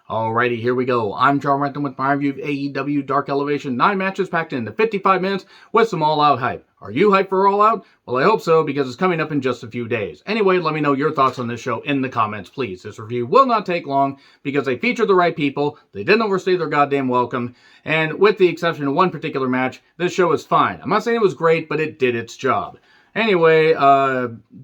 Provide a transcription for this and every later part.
Alrighty, here we go. I'm John Renton with my review of AEW Dark Elevation. 9 matches packed into 55 minutes with some all-out hype. Are you hyped for All Out? Well, I hope so, because it's coming up in just a few days. Anyway, let me know your thoughts on this show in the comments, please. This review will not take long, because they featured the right people, they didn't overstay their goddamn welcome, and with the exception of one particular match, this show is fine. I'm not saying it was great, but it did its job. Anyway,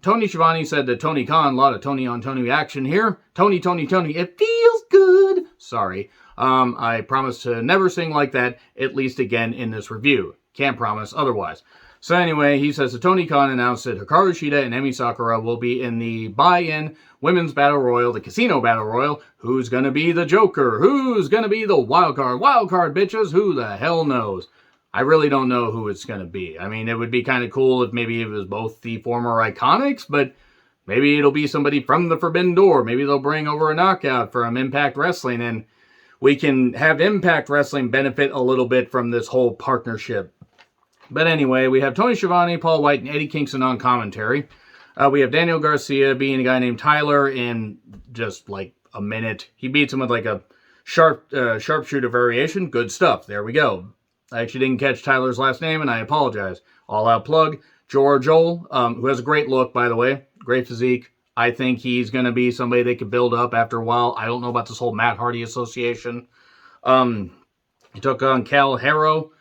Tony Schiavone said that Tony Khan, a lot of Tony on Tony action here. Tony, it feels good. Sorry. I promise to never sing like that, at least again in this review. Can't promise otherwise. So anyway, he says that Tony Khan announced that Hikaru Shida and Emi Sakura will be in the buy-in Women's Battle Royal, the Casino Battle Royal. Who's going to be the Joker? Who's going to be the wild card? Wild card, bitches. Who the hell knows? I really don't know who it's going to be. I mean, it would be kind of cool if maybe it was both the former Iconics, but maybe it'll be somebody from the Forbidden Door. Maybe they'll bring over a knockout from Impact Wrestling, and we can have Impact Wrestling benefit a little bit from this whole partnership. But anyway, we have Tony Schiavone, Paul White, and Eddie Kingston on commentary. We have Daniel Garcia being a guy named Tyler in just like a minute. He beats him with like a sharpshooter variation. Good stuff. There we go. I actually didn't catch Tyler's last name, and I apologize. All-out plug. George Joel, who has a great look, by the way. Great physique. I think he's going to be somebody they could build up after a while. I don't know about this whole Matt Hardy association. He took on Cal Harrow.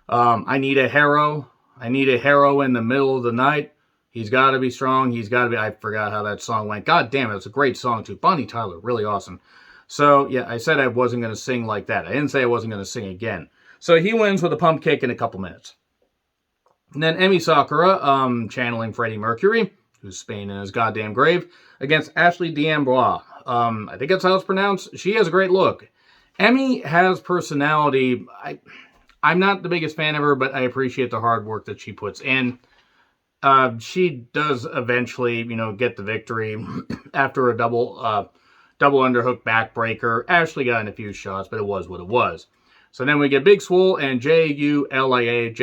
I need a Harrow. I need a Harrow in the middle of the night. He's got to be strong. He's got to be... I forgot how that song went. God damn it. It's a great song, too. Bonnie Tyler. Really awesome. So, yeah, I said I wasn't going to sing like that. I didn't say I wasn't going to sing again. So he wins with a pump kick in a couple minutes. And then Emi Sakura, channeling Freddie Mercury, who's Spain in his goddamn grave, against Ashley D'Amboise. I think that's how it's pronounced. She has a great look. Emi has personality. I'm not the biggest fan of her, but I appreciate the hard work that she puts in. She does eventually, get the victory after a double underhook backbreaker. Ashley got in a few shots, but it was what it was. So then we get Big Swole and J-U-L-A-A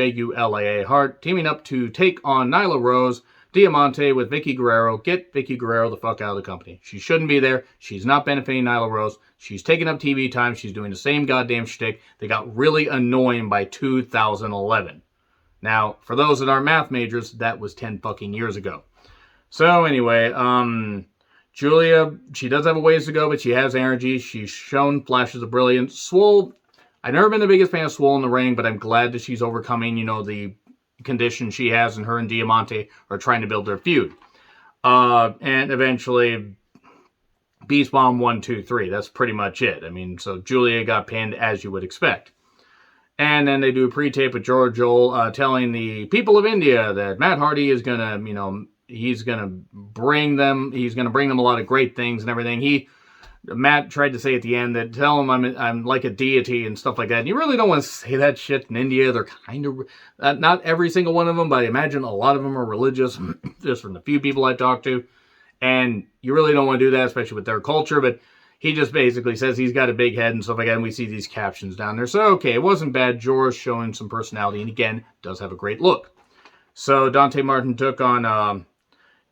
Hart teaming up to take on Nyla Rose, Diamante with Vicky Guerrero. Get Vicky Guerrero the fuck out of the company. She shouldn't be there. She's not benefiting Nyla Rose. She's taking up TV time. She's doing the same goddamn shtick. They got really annoying by 2011. Now, for those that aren't math majors, that was 10 fucking years ago. So anyway, Julia, she does have a ways to go, but she has energy. She's shown flashes of brilliance. Swole, I've never been the biggest fan of Swole in the ring, but I'm glad that she's overcoming, the condition she has, and her and Diamante are trying to build their feud. And eventually, Beast Bomb 1, 2, 3. That's pretty much it. I mean, so Julia got pinned as you would expect. And then they do a pre-tape with George Joel telling the people of India that Matt Hardy is going to, he's going to bring them a lot of great things and everything. Matt tried to say at the end that tell him I'm like a deity and stuff like that. And you really don't want to say that shit in India. They're kind of, not every single one of them, but I imagine a lot of them are religious, just from the few people I talked to. And you really don't want to do that, especially with their culture. But he just basically says he's got a big head and stuff like that. And we see these captions down there. So, okay, it wasn't bad. George showing some personality. And again, does have a great look. So Dante Martin took on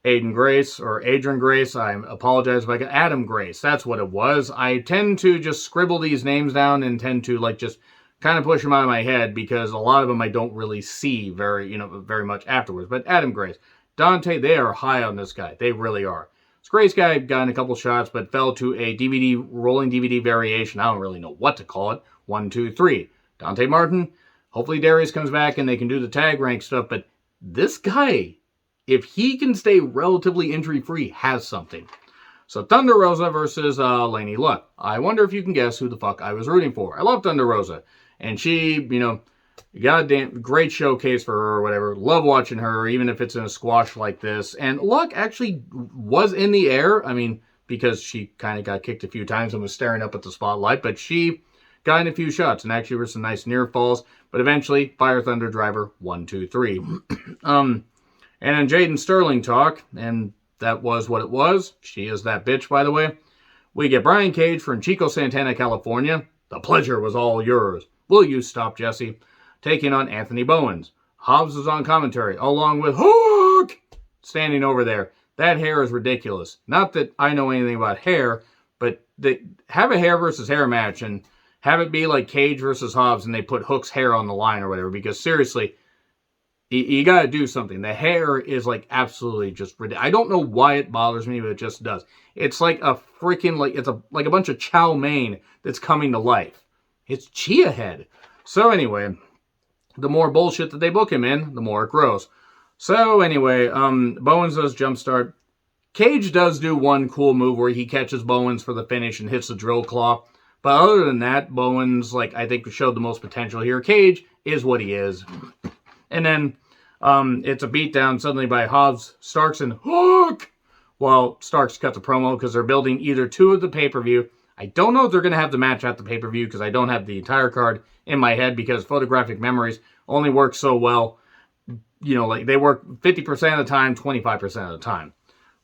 Adrian Grace. I apologize if I got Adam Grace. That's what it was. I tend to just scribble these names down and tend to just kind of push them out of my head because a lot of them I don't really see very much afterwards. But Adam Grace, Dante, they are high on this guy. They really are. This Grace guy got in a couple shots, but fell to a rolling DVD variation. I don't really know what to call it. 1, 2, 3. Dante Martin. Hopefully Darius comes back and they can do the tag rank stuff. But this guy, if he can stay relatively injury-free, has something. So Thunder Rosa versus Lainey Luck. I wonder if you can guess who the fuck I was rooting for. I love Thunder Rosa. And she, goddamn great showcase for her or whatever. Love watching her, even if it's in a squash like this. And Luck actually was in the air. I mean, because she kind of got kicked a few times and was staring up at the spotlight. But she got in a few shots. And actually were some nice near falls. But eventually, Fire Thunder Driver 1, 2, 3. And then Jaden Sterling talk, and that was what it was. She is that bitch, by the way. We get Brian Cage from Chico Santana, California. The pleasure was all yours. Will you stop, Jesse? Taking on Anthony Bowens. Hobbs is on commentary, along with Hook standing over there. That hair is ridiculous. Not that I know anything about hair, But they have a hair versus hair match and have it be like Cage versus Hobbs and they put Hook's hair on the line or whatever. Because seriously, you got to do something. The hair is like absolutely just ridiculous. I don't know why it bothers me, but it just does. It's like a freaking, like a bunch of chow mein that's coming to life. It's chia head. So anyway, the more bullshit that they book him in, the more it grows. So anyway, Bowens does jumpstart. Cage does do one cool move where he catches Bowens for the finish and hits the drill claw. But other than that, Bowens, I think showed the most potential here. Cage is what he is. And then it's a beatdown suddenly by Hobbs, Starks, and Hook. Well, Starks cuts a promo because they're building either two of the pay-per-view. I don't know if they're going to have the match at the pay-per-view because I don't have the entire card in my head because photographic memories only work so well. They work 50% of the time, 25% of the time.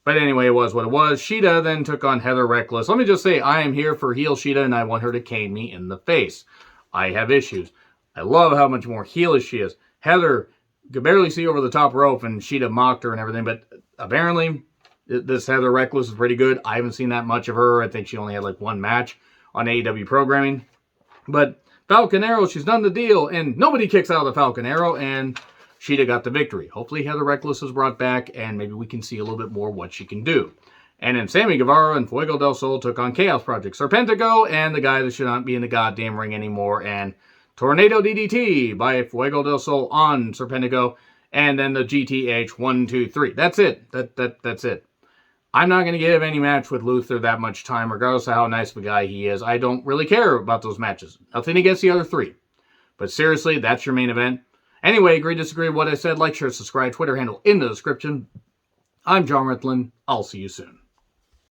But anyway, it was what it was. Shida then took on Heather Reckless. Let me just say, I am here for heel Shida, and I want her to cane me in the face. I have issues. I love how much more heelish she is. Heather could barely see over the top rope, and Shida mocked her and everything, but apparently this Heather Reckless is pretty good. I haven't seen that much of her. I think she only had one match on AEW programming. But Falcon Arrow, she's done the deal, and nobody kicks out of the Falcon Arrow, and Shida got the victory. Hopefully Heather Reckless is brought back, and maybe we can see a little bit more what she can do. And then Sammy Guevara and Fuego del Sol took on Chaos Project Serpentico, and the guy that should not be in the goddamn ring anymore, and Tornado DDT by Fuego del Sol on Serpentico, and then the GTH 1, 2, 3. That's it. That's it. I'm not going to give any match with Luther that much time, regardless of how nice of a guy he is. I don't really care about those matches. Nothing against the other three. But seriously, that's your main event. Anyway, agree, disagree with what I said. Like, share, subscribe, Twitter handle in the description. I'm John Ritlin. I'll see you soon.